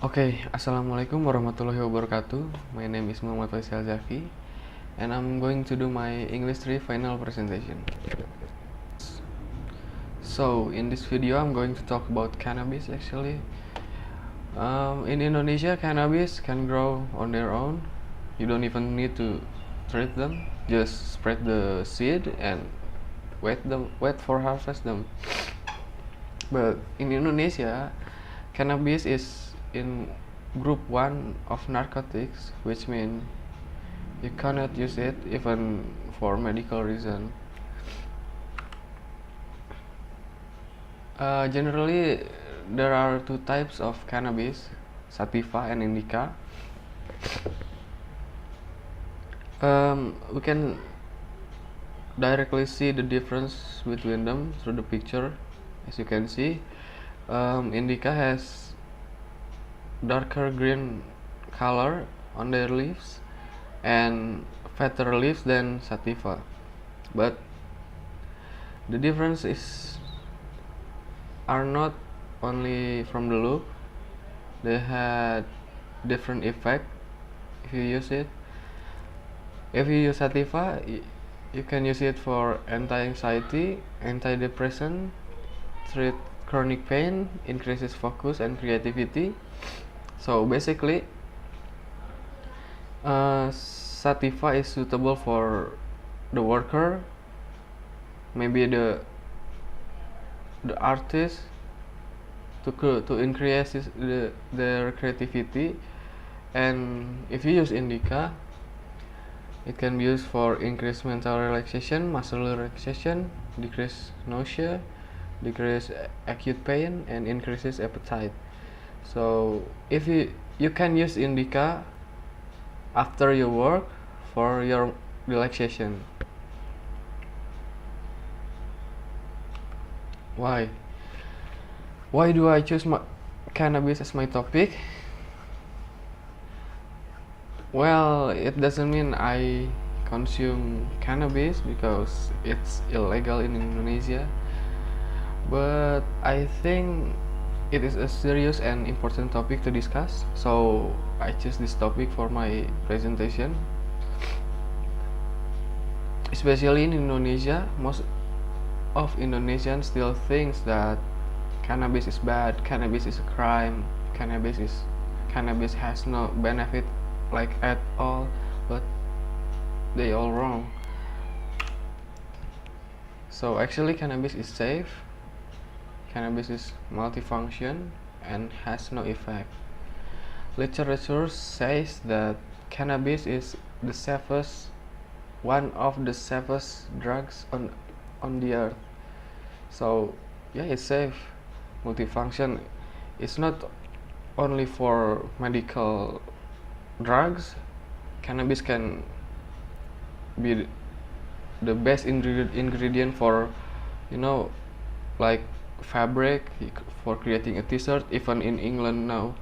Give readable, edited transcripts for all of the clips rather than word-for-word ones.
Assalamualaikum warahmatullahi wabarakatuh. My name is Mohammad Faishal Dzaky, and I'm going to do my English 3 final presentation. So, in this video, I'm going to talk about cannabis actually. In Indonesia, cannabis can grow on their own. You don't even need to treat them, just spread the seed and wait for harvest them. But in Indonesia, cannabis is in group 1 of narcotics, which means you cannot use it even for medical reason. Generally, there are two types of cannabis, sativa and indica. We can directly see the difference between them through the picture. As you can see, indica has darker green color on their leaves and fatter leaves than sativa, but the difference are not only from the look. They had different effect if you use it. If you use sativa, you can use it for anti-anxiety, antidepressant, treat chronic pain, increases focus and creativity. So basically, sativa is suitable for the worker, maybe the artist, to increase their creativity. And if you use indica, it can be used for increased mental relaxation, muscle relaxation, decrease nausea, decrease acute pain, and increases appetite. So if you can use indica after your work for your relaxation. Why do I choose cannabis as my topic? Well, it doesn't mean I consume cannabis because it's illegal in Indonesia, but I think it is a serious and important topic to discuss, so I choose this topic for my presentation. Especially in Indonesia, most of Indonesians still thinks that cannabis is bad, cannabis is a crime, cannabis has no benefit like at all, but they all wrong. So actually cannabis is safe. Cannabis is multifunction and has no effect. Literature says that cannabis is the safest, one of the safest drugs on the earth. So yeah, it's safe. Multifunction is not only for medical drugs. Cannabis can be the best ingredient for, like fabric, for creating a t-shirt. Even in England now,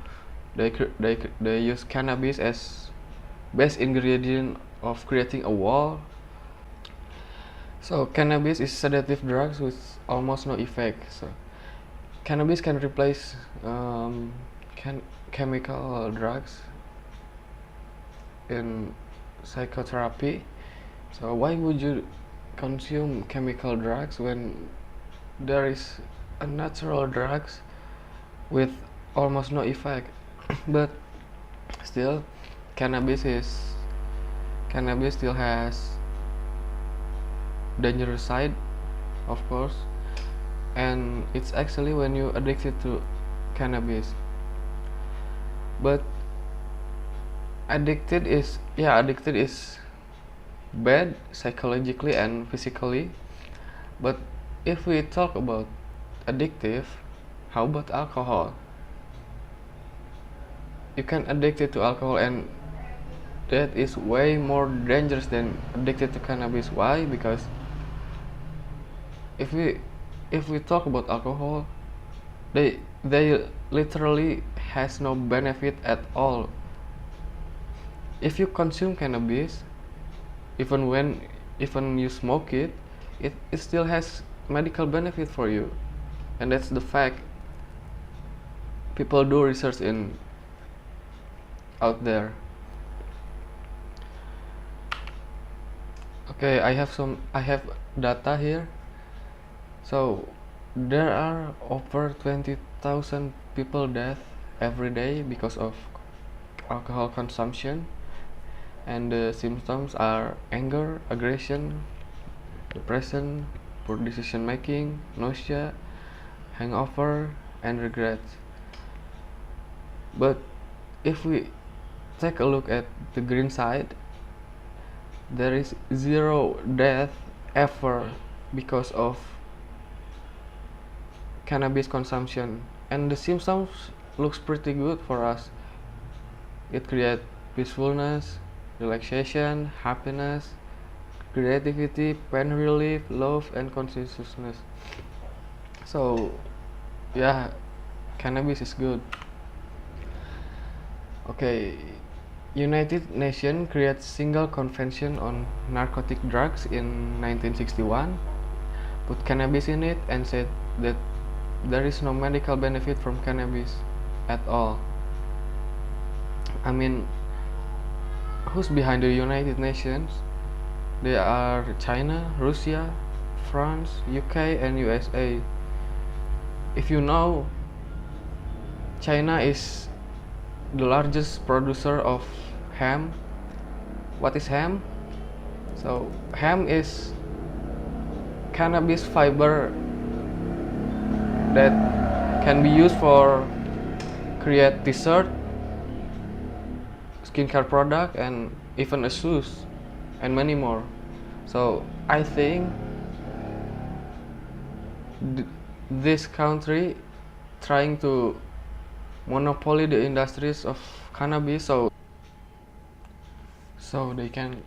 they use cannabis as best ingredient of creating a wall. So cannabis is sedative drugs with almost no effect. So cannabis can replace chemical drugs in psychotherapy. So why would you consume chemical drugs when there is a natural drugs with almost no effect? But still, cannabis still has dangerous side, of course, and it's actually when you addicted to cannabis. But addicted is bad psychologically and physically. But if we talk about addictive, how about alcohol? You can addicted to alcohol, and that is way more dangerous than addicted to cannabis. Why? Because if we talk about alcohol, they literally has no benefit at all. If you consume cannabis, even you smoke it, it still has medical benefit for you, and that's the fact. People do research in out there. Okay, I have data here. So there are over 20,000 people death every day because of alcohol consumption, and the symptoms are anger, aggression, depression, poor decision making, nausea, hangover, and regret. But if we take a look at the green side, there is zero death ever because of cannabis consumption, and the symptoms looks pretty good for us. It creates peacefulness, relaxation, happiness, creativity, pain relief, love, and consciousness. So yeah, cannabis is good. Okay, United Nations created single convention on narcotic drugs in 1961, put cannabis in it, and said that there is no medical benefit from cannabis at all. I mean, who's behind the United Nations? They are China, Russia, France, UK, and USA. If you know, China is the largest producer of hemp. What is hemp? So hemp is cannabis fiber that can be used for create t-shirt, skincare product, and even a shoes, and many more. So I think this country trying to monopoly the industries of cannabis, so they can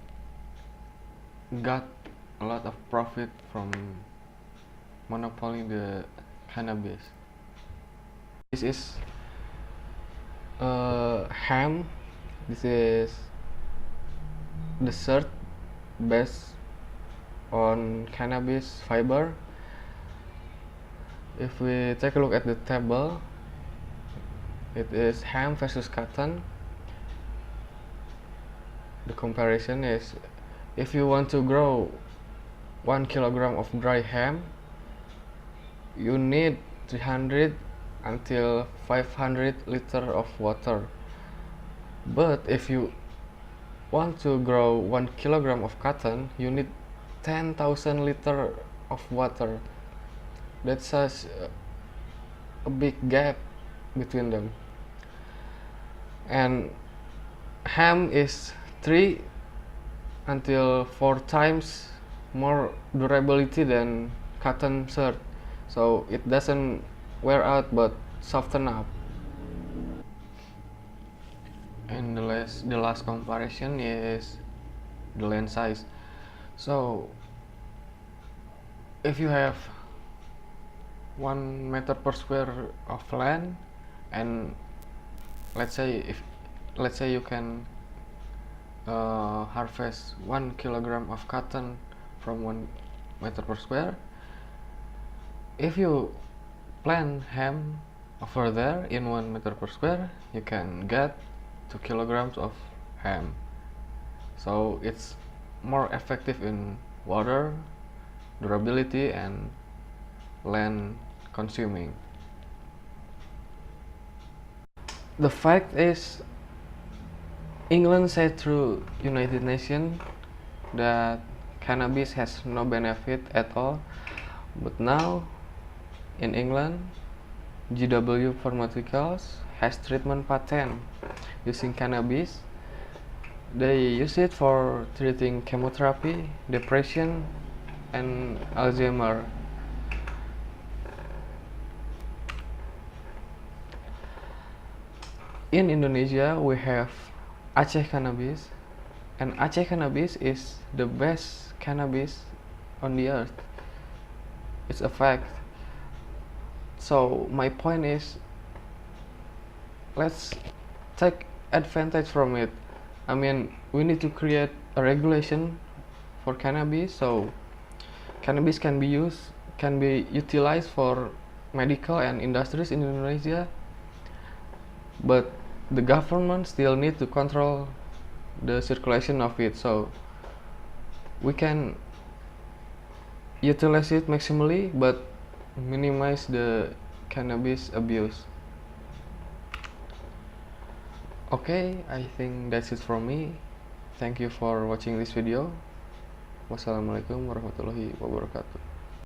got a lot of profit from monopoly the cannabis. This is hemp. This is the shirt based on cannabis fiber. If we take a look at the table, it is hemp versus cotton. The comparison is, if you want to grow 1 kilogram of dry hemp, you need 300 until 500 liter of water. But if you want to grow 1 kilogram of cotton, you need 10,000 liter of water. That's such a big gap between them. And hemp is 3 until 4 times more durability than cotton shirt, so it doesn't wear out but soften up. And the last comparison is the land size. So if you have 1 meter per square of land, and let's say you can harvest 1 kilogram of cotton from 1 meter per square. If you plant hemp over there in 1 meter per square, you can get 2 kilograms of hemp. So it's more effective in water, durability, and land consuming. The fact is, England said through United Nations that cannabis has no benefit at all, but now in England, GW Pharmaceuticals has treatment patent using cannabis. They use it for treating chemotherapy, depression, and Alzheimer. In Indonesia, we have Aceh Cannabis, and Aceh Cannabis is the best cannabis on the earth. It's a fact. So my point is, let's take advantage from it. I mean, we need to create a regulation for cannabis, so cannabis can be utilized for medical and industries in Indonesia. But the government still need to control the circulation of it, so we can utilize it maximally but minimize the cannabis abuse. Okay, I think that's it from me. Thank you for watching this video. Wassalamualaikum warahmatullahi wabarakatuh.